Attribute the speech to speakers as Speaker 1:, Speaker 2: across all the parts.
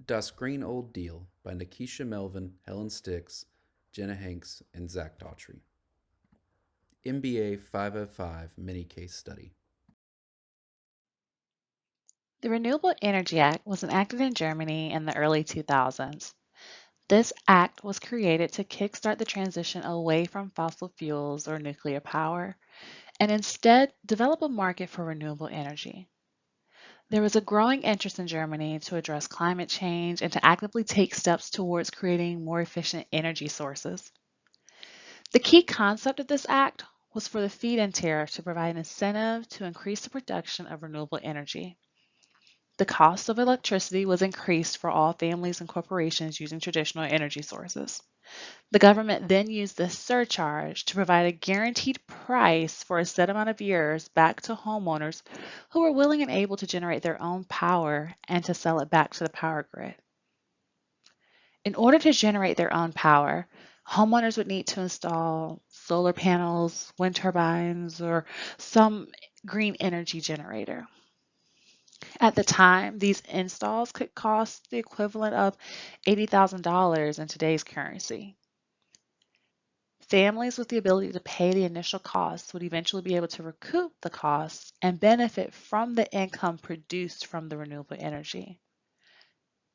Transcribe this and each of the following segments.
Speaker 1: Das Green Old Deal by Nikisha Melvin, Helen Sticks, Jenna Hanks, and Zach Daughtry. MBA 505 Mini Case Study.
Speaker 2: The Renewable Energy Act was enacted in Germany in the early 2000s. This act was created to kickstart the transition away from fossil fuels or nuclear power and instead develop a market for renewable energy. There was a growing interest in Germany to address climate change and to actively take steps towards creating more efficient energy sources. The key concept of this act was for the feed-in tariff to provide an incentive to increase the production of renewable energy. The cost of electricity was increased for all families and corporations using traditional energy sources. The government then used this surcharge to provide a guaranteed price for a set amount of years back to homeowners who were willing and able to generate their own power and to sell it back to the power grid. In order to generate their own power, homeowners would need to install solar panels, wind turbines, or some green energy generator. At the time, these installs could cost the equivalent of $80,000 in today's currency. Families with the ability to pay the initial costs would eventually be able to recoup the costs and benefit from the income produced from the renewable energy.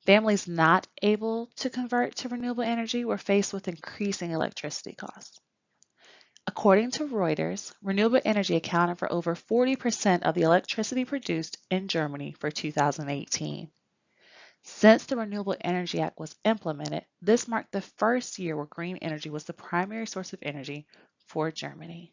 Speaker 2: Families not able to convert to renewable energy were faced with increasing electricity costs. According to Reuters, renewable energy accounted for over 40% of the electricity produced in Germany for 2018. Since the Renewable Energy Act was implemented, this marked the first year where green energy was the primary source of energy for Germany.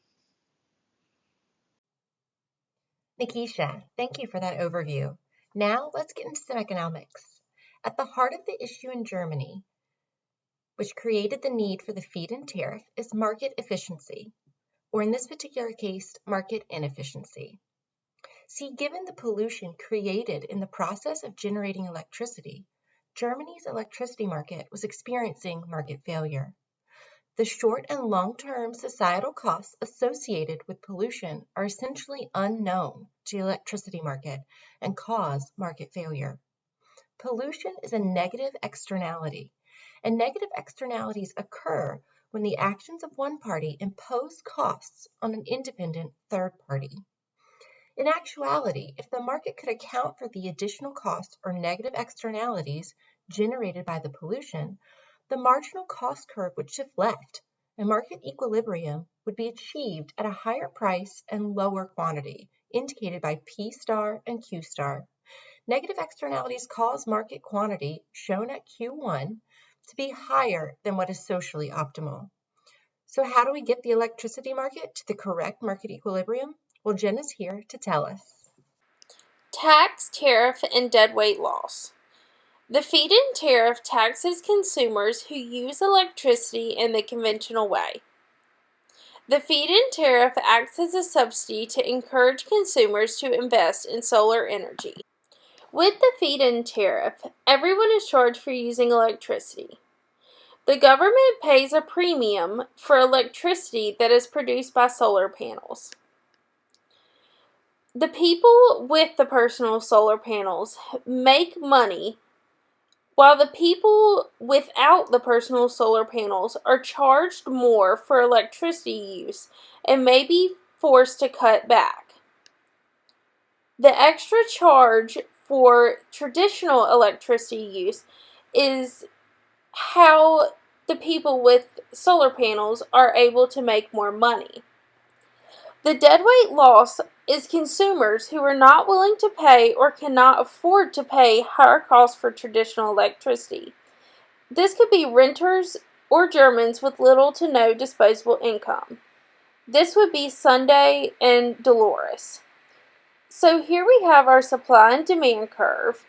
Speaker 3: Nikisha, thank you for that overview. Now let's get into some economics. At the heart of the issue in Germany, which created the need for the feed-in tariff, is market efficiency, or in this particular case, market inefficiency. See, given the pollution created in the process of generating electricity, Germany's electricity market was experiencing market failure. The short and long-term societal costs associated with pollution are essentially unknown to the electricity market and cause market failure. Pollution is a negative externality, and negative externalities occur when the actions of one party impose costs on an independent third party. In actuality, if the market could account for the additional costs or negative externalities generated by the pollution, the marginal cost curve would shift left, and market equilibrium would be achieved at a higher price and lower quantity, indicated by P star and Q star. Negative externalities cause market quantity, shown at Q1, to be higher than what is socially optimal. So how do we get the electricity market to the correct market equilibrium? Well, Jen is here to tell us.
Speaker 4: Tax, tariff, and deadweight loss. The feed-in tariff taxes consumers who use electricity in the conventional way. The feed-in tariff acts as a subsidy to encourage consumers to invest in solar energy. With the feed-in tariff, everyone is charged for using electricity. The government pays a premium for electricity that is produced by solar panels. The people with the personal solar panels make money, while the people without the personal solar panels are charged more for electricity use and may be forced to cut back. The extra charge for traditional electricity use is how the people with solar panels are able to make more money. The deadweight loss is consumers who are not willing to pay or cannot afford to pay higher costs for traditional electricity. This could be renters or Germans with little to no disposable income. This would be Sunday and Dolores. So here we have our supply and demand curve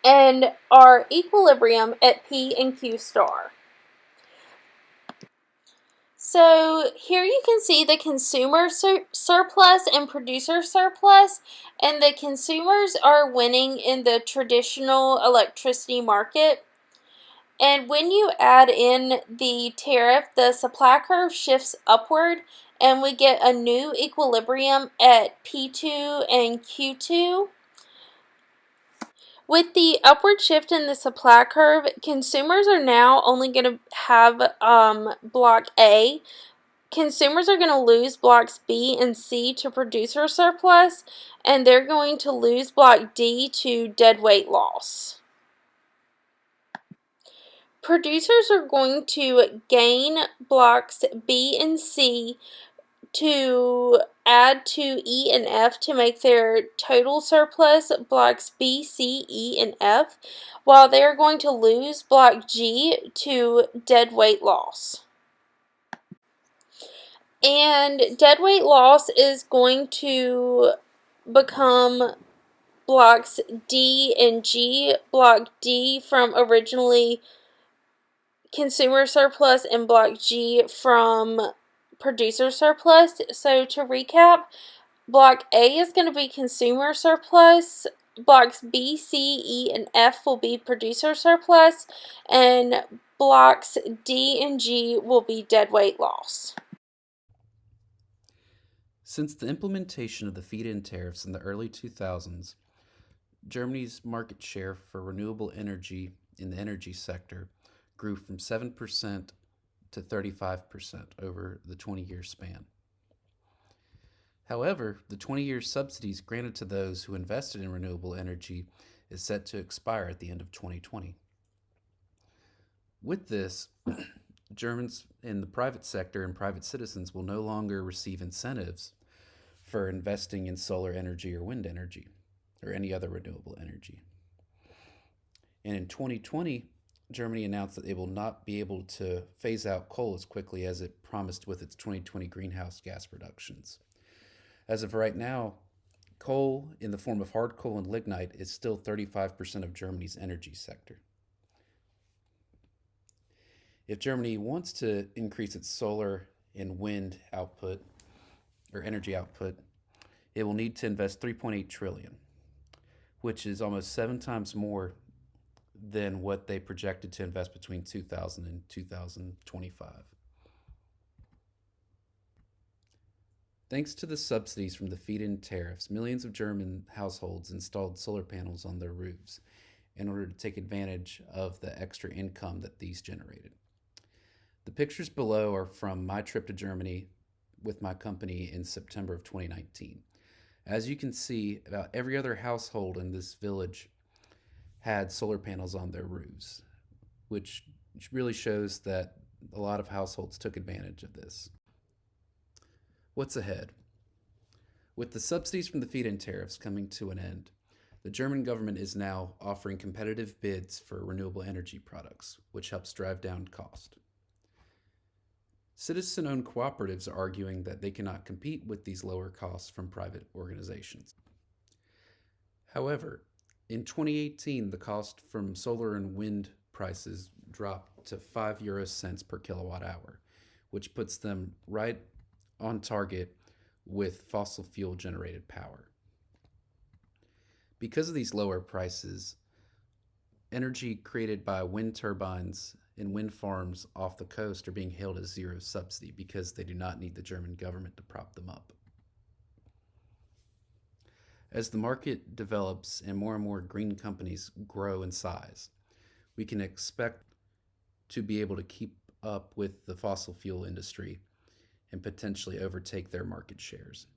Speaker 4: and our equilibrium at P and Q star. So here you can see the consumer surplus and producer surplus, and the consumers are winning in the traditional electricity market. And when you add in the tariff, the supply curve shifts upward and we get a new equilibrium at P2 and Q2. With the upward shift in the supply curve, consumers are now only going to have Block A. Consumers are going to lose blocks B and C to producer surplus, and they're going to lose block D to deadweight loss. Producers are going to gain blocks B and C to add to E and F to make their total surplus blocks B, C, E, and F, while they are going to lose block G to deadweight loss. And deadweight loss is going to become blocks D and G. Block D from originally consumer surplus and block G from producer surplus. So to recap, block A is going to be consumer surplus, blocks B, C, E, and F will be producer surplus, and blocks D and G will be deadweight loss.
Speaker 1: Since the implementation of the feed-in tariffs in the early 2000s, Germany's market share for renewable energy in the energy sector grew from 7% to 35% over the 20-year span. However, the 20-year subsidies granted to those who invested in renewable energy is set to expire at the end of 2020. With this, Germans in the private sector and private citizens will no longer receive incentives for investing in solar energy or wind energy or any other renewable energy. And in 2020, Germany announced that they will not be able to phase out coal as quickly as it promised with its 2020 greenhouse gas reductions. As of right now, coal in the form of hard coal and lignite is still 35% of Germany's energy sector. If Germany wants to increase its solar and wind output or energy output, it will need to invest 3.8 trillion, which is almost 7 times more than what they projected to invest between 2000 and 2025. Thanks to the subsidies from the feed-in tariffs, millions of German households installed solar panels on their roofs in order to take advantage of the extra income that these generated. The pictures below are from my trip to Germany with my company in September of 2019. As you can see, about every other household in this village had solar panels on their roofs, which really shows that a lot of households took advantage of this. What's ahead? With the subsidies from the feed-in tariffs coming to an end, the German government is now offering competitive bids for renewable energy products, which helps drive down cost. Citizen-owned cooperatives are arguing that they cannot compete with these lower costs from private organizations. However, in 2018, the cost from solar and wind prices dropped to 5 euro cents per kilowatt hour, which puts them right on target with fossil fuel generated power. Because of these lower prices, energy created by wind turbines and wind farms off the coast are being hailed as zero subsidy because they do not need the German government to prop them up. As the market develops and more green companies grow in size, we can expect to be able to keep up with the fossil fuel industry and potentially overtake their market shares.